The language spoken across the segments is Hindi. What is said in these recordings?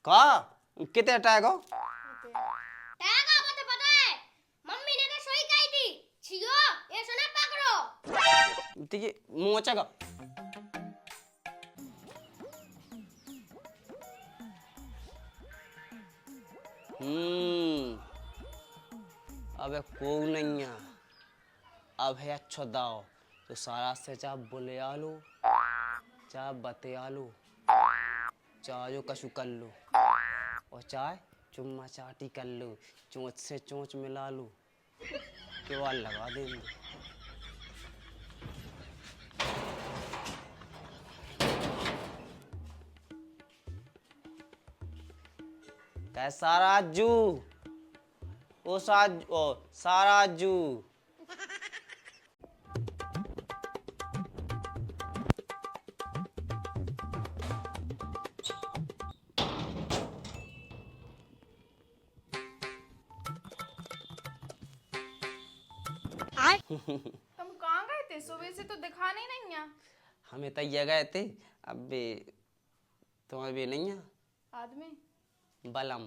का कितने टैग हो? टैग आपको तो पता है, मम्मी ने तो सही कही थी, छियो ये सुना पकड़ो। ठीक है मोचा का अबे को नहीं है अब है अच्छा दाओ तो सारा से चाह बोले आलू चाह बते आलू चाह जो कशु कर लो और चाहे चुम्मा चाटी कर लो चोंच से चोंच मिला लो केवल लगा देंगे। कैसा राजू ओ साराजू तुम कहाँ गए थे? सुबह से तो दिखा नहीं है। हमें तो ये गए थे अब भी तुम्हें भी नहीं है आदमी बलम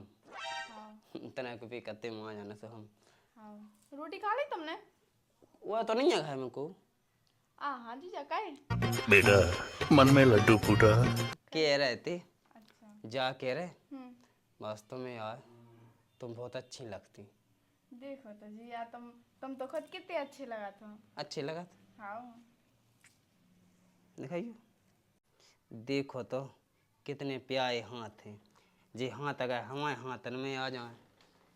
हाँ तना को भी करते वहाँ जाने से हम हाँ। रोटी खा ली तुमने? वो तो नहीं है घर में को हाँ जी जा है। बेटा मन में लड्डू फूटा। कह रहे थे अच्छा जा कह रहे वास्तव में यार तुम बहुत अच्छी लगती। देखो तो जी यार तुम तो खुद कितने अच्छे लगा था। अच्छी लगा था हाँ दिखाइए देखो तो कितने प्यारे हाथ हैं जी हाथ अगर हमारे हाथन में आ जाए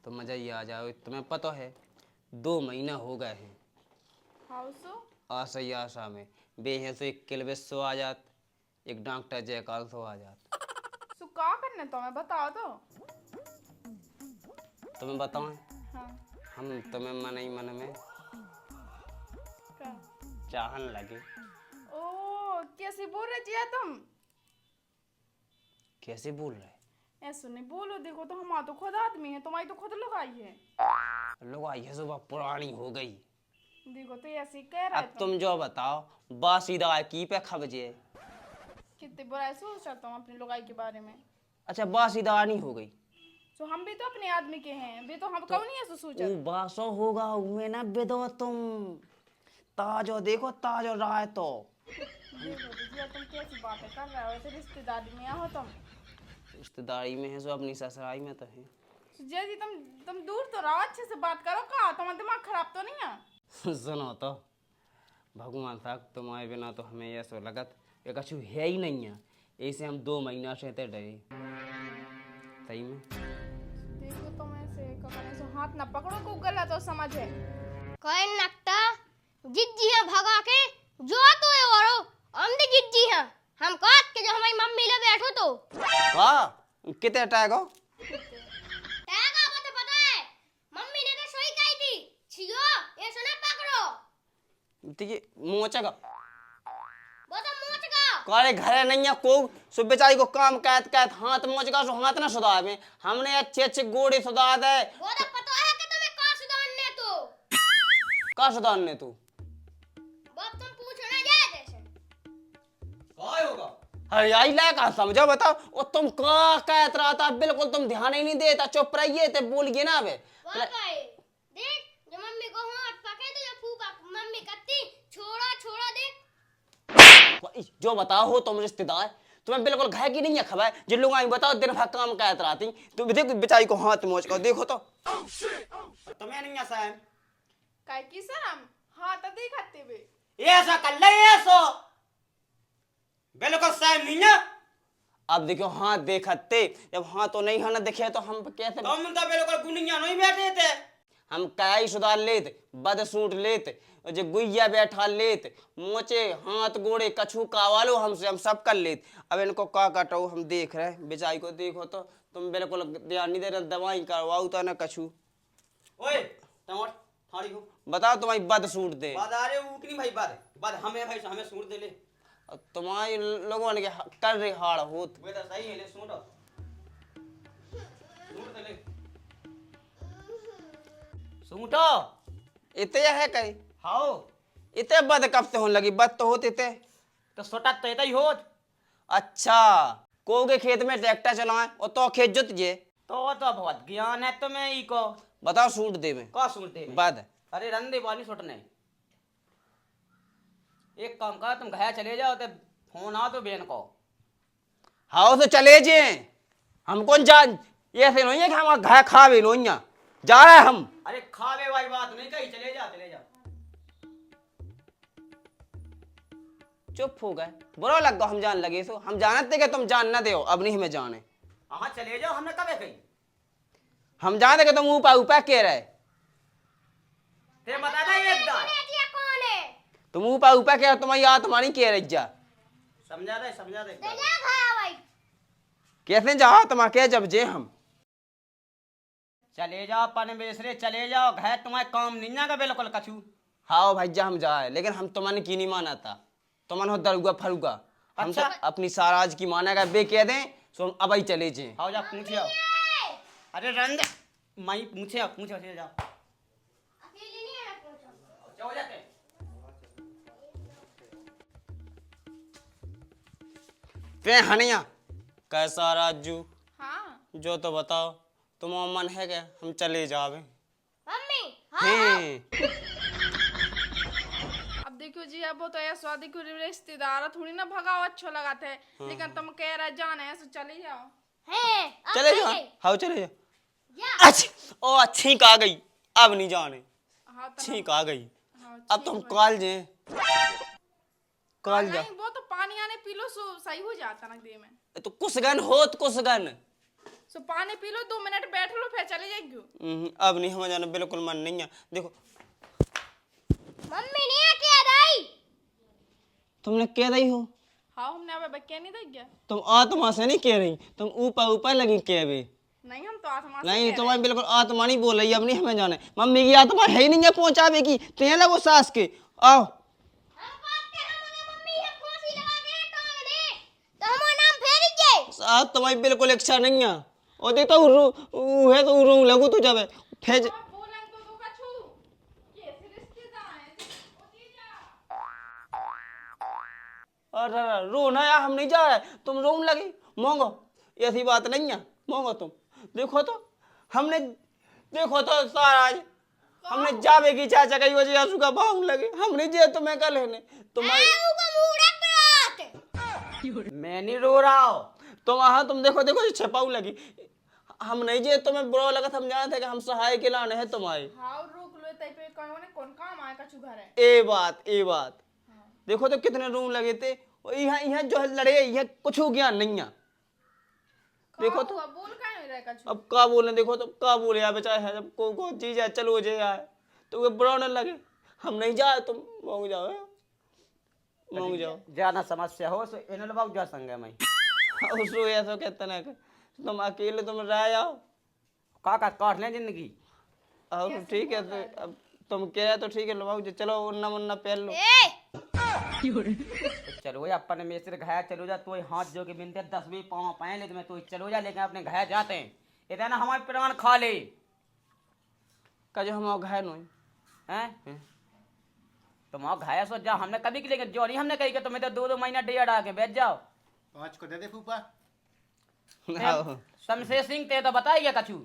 तो मज़ा ही आ जाए। तुम्हें पता है 2 महीना हो गए हैं हाउसो आशा ही आशा में बेहे से एक किलबेस सो आ जात एक डॉक्टर जयकाल सो आ जात। सो क्या करने तुम्हें बताओ तो। तुम्हें बताएं हाँ हम तुम्हें मन ही मन में क्या? चाहन लगे। ओ कैसे बोल रहे जिया तुम? कैसे बोल रहे ऐसे नहीं बोलो, देखो तो हमारा तो खुद आदमी है, तुम्हारी तो खुद लगाई है। लोग ये सुबह पुरानी हो गई। देखो तो ऐसे ही कह रहा है अब तुम जो बताओ बासी दवाई की पे खबजे कितने बुरा सोचा तुम अपनी लगाई के बारे में। अच्छा बासी दवा नहीं हो गई तो हम भी तो अपने आदमी के हैं, वे तो हम कौन नहीं ऐसे सोचा। वो बासो होगा उनमें ना बेदो तुम ताजो देखो ताजो राय तो देखो तो जिया तुम कैसी बातें कर रहे हो, ऐसे रिश्तेदारी में हो तुम। रिश्तेदारी में है जो अपनी ससुराई में तो है। जिया जी तुम दूर तो रहो, अच्छे से बात करो। का तुम्हारा दिमाग खराब तो नहीं है? सुनो तो भगवान साहब तुम्हारे बिना तो हमें ये सो लगत ये कछु है ही नहीं है ऐसे हम 2 महीना से ते डरे सही में। देखो तुम ऐसे कपड़े से हाथ ना पकड़ो को गलत तो समझ है। कोई नक्ता जिज्जी है भगा के जो तो है औरो हम भी जिज्जी हैं। हम काट के जो हमारी मम्मी ले बैठो तो हां कितने टैग हो? टैग आपको तो पता है, मम्मी ने तो सही कही थी, छियो ये सुना पकड़ो। ठीक है मोचा का वो तो मोच का कारे घरे नहीं है को सो बेचारी को काम कहत हाथ मोच का सो हाथ ना सुधा में हमने अच्छे अच्छे गोड़े सुधा दे। वो तो पता है कि तुम्हें कहाँ सुधारने तो का सुधारने तू बात तुम पूछो ना जाए जैसे काय होगा अरे आई ला का समझो बताओ और तुम का कहत रहा था बिल्कुल तुम ध्यान ही नहीं देता चुप रहिए ते बोलिए ना बे वो काय देख जब मम्मी को हाथ पकड़े तो जब फूफा मम्मी कहती छोड़ा छोड़ा देख जो बताओ हो तुम रिश्तेदार तुम्हें बिल्कुल घाय की नहीं है खबर जिन लोग आई बताओ दिन भर काम कहत रहती तो देखो बेचारी को हाथ मोच को देखो तो तुम्हें नहीं आसा है काय की शर्म हाथ दिखाते वे ऐसा कर ले ऐसो बिल्कुल सहम नहीं है। अब देखो हाथ देखते जब हाथ तो नहीं है ना देखे तो हम कैसे तुम तो बिल्कुल गुनिया नहीं बैठे थे। हम कई सुधार लेते बद सूट लेते और जो गुइया बैठा लेते मोचे हाथ गोड़े कछू कावालो हमसे हम सब कर लेते। अब इनको का कटो हम देख रहे बेचारी को देखो तो तुम बिल्कुल ध्यान नहीं दे रहे दवाई करवाओ तो ना कछू। ओए टमाटर थाड़ी को बताओ तुम्हारी बद सूट दे बाद आ रहे उकनी भाई बाद हमें भाई हमें सूट दे ले। और तुम्हारे लोगों ने कर रहे हाड़ होत वे तो सही है ले सूट सूट दे ले सूटो इते है कई हाओ इते बद कब से होने लगी बद तो होते थे तो सोटा तो ही हो। अच्छा को के खेत में ट्रैक्टर चलाए और तो खेत जोत जे। तो बहुत ज्ञान है तुम्हें ई को। बताओ सूट दे में का सुनते बाद। अरे रंदे वाली सुटने एक काम कर तुम घर चले जाओ तो फोन आओ तो बेन को। हाँ तो चले जे हम कौन जान ये ऐसे नहीं है कि हम घर खा भी लो जा रहे हैं हम। अरे खावे वाली बात नहीं कही चले जा चले जा। चुप हो गए बुरा लग गया हम जान लगे सो हम जानते कि तुम जान ना दे अब नहीं हमें जाने। हाँ चले जाओ हमने कब कही हम जानते कि तुम ऊपर कह रहे ते बता दे ये दाई ये कौन है? तुम ऊपर कह तुम्हारी आत्मा नहीं कह रही जा। समझा दे ते जा खाया भाई। कैसे जा तुम कह जब जे हम चले जाओ पानी बेसरे चले जाओ घर तुम्हारे काम नहीं आगा बिल्कुल कछू। हाँ भाई जा हम जाए लेकिन हम तुम्हारे की नहीं माना था तुमने हो दरुगा फरुगा हम अच्छा। तो अपनी साराज की मानेगा बे कह दें सो हम अब ही चले जे। आओ जा पूछे आओ। अरे रंद माई पूछे चले जाओ अकेले नहीं है पूछो। जाओ जाते पे हनिया कैसा राजू हाँ जो तो बताओ तुम मन है क्या हम चले जावे। मम्मी हाँ हैं अब देखो जी अब वो तो ऐसा स्वादी को रिश्तेदार थोड़ी ना भगाओ अच्छा लगाते है लेकिन तुम कह रहे जाना है तो चले जाओ। है अब चले नहीं जा गई। हाँ चले जा। जा अच्छी ओ छींक आ गई अब नहीं जाने हाँ तो छींक आ गई हाँ, अब तुम काल जे काल जा नहीं वो तो पानी आने पी लो सो सही हो जाता ना देह में। तो कुसगन होत कुसगन सो पानी पी लो 2 मिनट बैठ लो फिर चले जाएगी। अब नहीं हमें जाना बिल्कुल मन नहीं है। देखो मम्मी नहीं आके आ रही। तुमने कह रही हो हाँ हमने अब बच्चे नहीं देख गया। तुम आत्मा से नहीं कह रही तुम ऊपर ऊपर लगी कह भी नहीं हम तो आत्मा से नहीं कह तुम्हारी बिल्कुल आत्मा नहीं बोल रही अब नहीं हमें जाना है। मम्मी की आत्मा है ही नहीं है पहुंचावे की तेरे लगो सास के आओ हम बात के हमने मम्मी है फांसी लगा के टांग दे तो हमारा नाम फेर जे। सास तुम्हारी बिल्कुल इच्छा नहीं है और देखो है तो रू लगू तो जब फेज रहे। बोलन तो दो कछु कैसे रिश्तेदार है ओ जी जा। अरे रोना यार हम नहीं जा रहे तुम रोन लगी मोंगो ऐसी बात नहीं है मोंगो तुम देखो तो हमने देखो तो सारा आज हमने जावे की चाचा कही वजह आंसू का भाव लगे हमने जे तुम्हें कल है तुम्हारी ऊका मुड़क रात। मैं नहीं रो रहा हूँ। तुम देखो देखो छपाऊ लगी हम नहीं जे तुम्हें बुरा लगा था हम जानते कि हम सहाय के लाने हैं तुम्हारे। हाँ रोक लो तई पे कौन ने कौन काम आए कछु घर है। ए बात देखो तो कितने रूम लगे थे और यहाँ जो है लड़े यह कुछ ज्ञान नहीं है। देखो तो बोल का नहीं रहे कछु। अब का बोले देखो तो का बोले यार बेचारे है जब को चीज है चलो जे आए तो वे बुरा न लगे हम नहीं जाए तुम मोंग जाओ मोंग जाओ ज्यादा समस्या हो सो इन्होंने बाबू जा संगे मैं उसको ऐसा कहते ना कि तुम अकेले तुम रह जाओ काका काट लें जिंदगी। अब ठीक है तो अब तुम कह रहे तो ठीक है लो बाबू जी चलो उन्ना मुन्ना पहन लो। चलो जा अपने मिस्र घर चलो जा तो हाथ जो के बिनते 10 पाँव पाए ले तुम्हें तो चलो जा लेकिन अपने घर जाते हैं इतना ना हमारे प्राण खा ले का जो हम घायल नहीं हैं तुम आओ घर सो जा हमने कभी के लेकिन जो नहीं हमने कही कि तुम्हें तो 2 महीना डेढ़ आके बैठ जाओ। 5 को दे दे फूफा। शमशेर सिंह ते तो बताइए कछु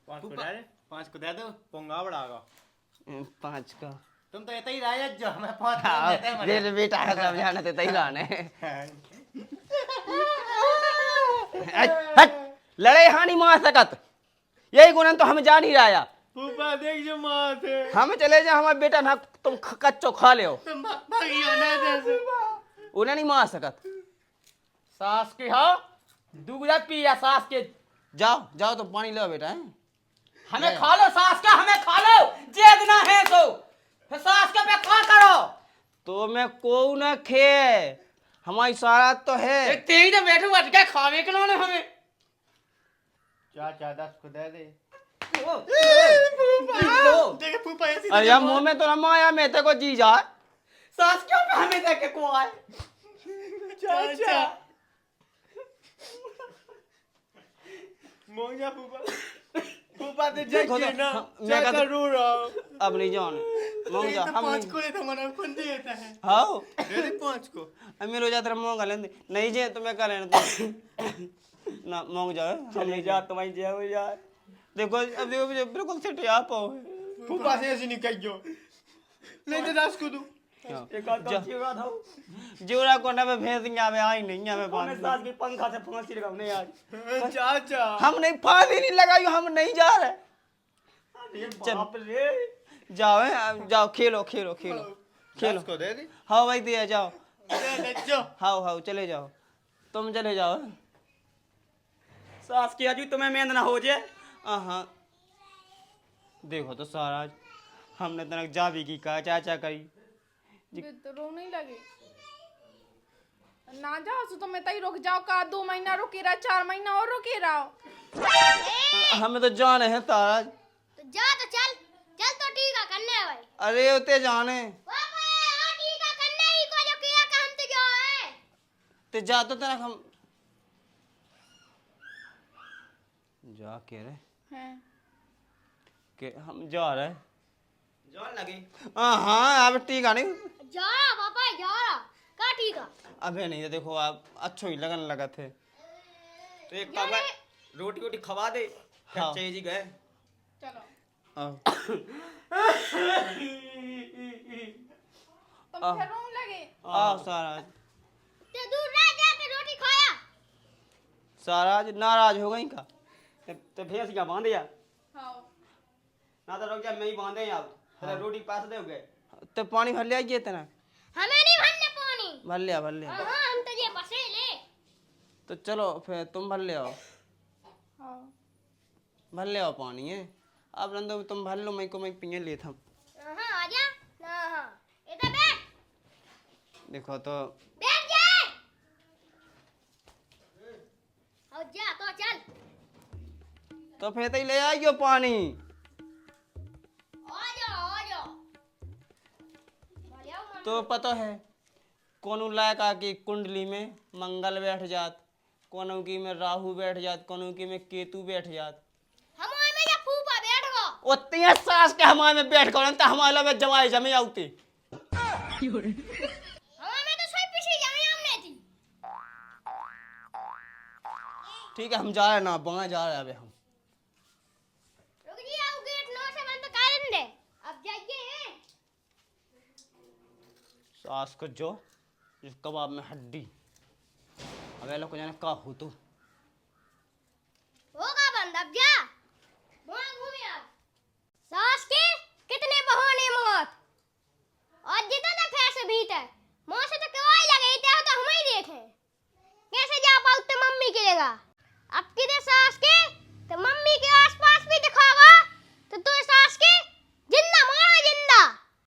5 को दे दे 5 को दे दो पोंगा बढ़ागा 5 का तुम तो इतना ही रायत जो मैं 5 देते हैं मेरे बेटा है समझाने देता ही लाने हट लड़े हानि मार सकत यही गुणन तो हम जान ही रहा फूफा देख जो मां थे हम चले जा हमारा बेटा ना तुम कच्चो खा ले तुम भागियो ना जैसे उन्हें नहीं मार सकत। सास के हो दूगरा पिया सास के जाओ जाओ तो पानी लो बेटा है हमें खा लो सास का हमें खा लो जेद ना है तो फिर सास के पे खा करो तो मैं को न खे हमारी सारा तो है एक तेरी तो बैठू बैठ के खावे के ना हमें चाचा 10 को दे दे लो देख फूफा ऐसी अरे यार मुंह में तो ना माया मैं तेरे को जी जा सास क्यों पे हमें देख के को आए चाचा मोंगा फूफा फूफा तो देखो तो, जग ना मैं चाचा कहता- रो रहा हूं अब नहीं जाने मोंग जा हम पाँच नहीं को लेता मना कौन देता है हाओ दे दे 5 को अमीर हो जाते मोंग लेंदे नहीं जे तो मैं का लेने तो ना मोंग जा हम चले नहीं जा तुम्हारी जाओ यार। देखो अब देखो मुझे बिल्कुल सेट आ पाओ फूफा से ऐसे निकल जो ले दे 10 को तू एक आध जा। का था जोरा कोना में भेज देंगे हमें आई नहीं हमें हमें पानी सास की पंखा से फांसी लगाने आज। चाचा हम नहीं फांसी नहीं लगाई हम नहीं जा रहे अरे चल। बाप रे। जाओ अब जाओ खेलो खेलो खेलो खेलो 10 को दे दे हाँ भाई दिया जाओ दे ले जो हाँ हाँ चले जाओ तुम चले जाओ सास की अजी तुम्हें मेहनत ना हो जाए। हाँ देखो तो सारा हमने तनक जा भी की कहा चाचा करी तो रोने लगे ना जाओ सो तो मैं तई रुक जाओ का 2 महीना रुके रहा 4 महीना और रुके रहो हमें तो जाने हैं तारा तो जा तो चल चल तो ठीक है करने है भाई अरे उते जाने पापा हाँ ठीक है करने ही को जो किया का हम तो जो है ते जा तो तनक हम जा के रहे हैं के हम जा रहे जान लगी हाँ अब ठीक है नहीं जा रहा पापा जा रहा का ठीक है अबे नहीं तो देखो आप अच्छो ही लगन लगा थे तो एक काम कर, रोटी वोटी खवा दे फिर हाँ। चाहिए जी गए। चलो आओ। तुम फिर रोने लगे आओ सारा ते दूर रह जाके रोटी खाया सारा नाराज हो गई का तो भैंस क्या बांध या हाँ ना तो रुक जा मैं ही बांधे अब फिर रोटी पास दे गए। तो पानी भर लिया ये तना हमें नहीं भरने पानी भर लिया हाँ हम तो ये बसे ले तो चलो फिर तुम भर ले आओ हाँ भर ले आओ पानी है अब रंदो तुम भर लो मैं को मैं पिए ले था हाँ आजा ना हाँ इधर बैठ देखो तो बैठ जा और जा तो चल तो फिर तो ले आइयो पानी आ जाओ तो पता है कोनो लायक आके कुंडली में मंगल बैठ जात कोनो की में राहु बैठ जात कोनो की में केतु बैठ जात हमारे में जा फूफा बैठ गो उतनी सास के हमारे में बैठ कर तो हमारे में जमाई जमे आउते हमारे में तो सोई पीछे जमी हमने थी ठीक है हम जा रहे हैं ना वहाँ जा रहे हैं अबे हम रुक जी आओ गेट 9 से बंद कर दे अब जाइए सास को जो इस कबाब में हड्डी अबे लोग को जाने का हो तो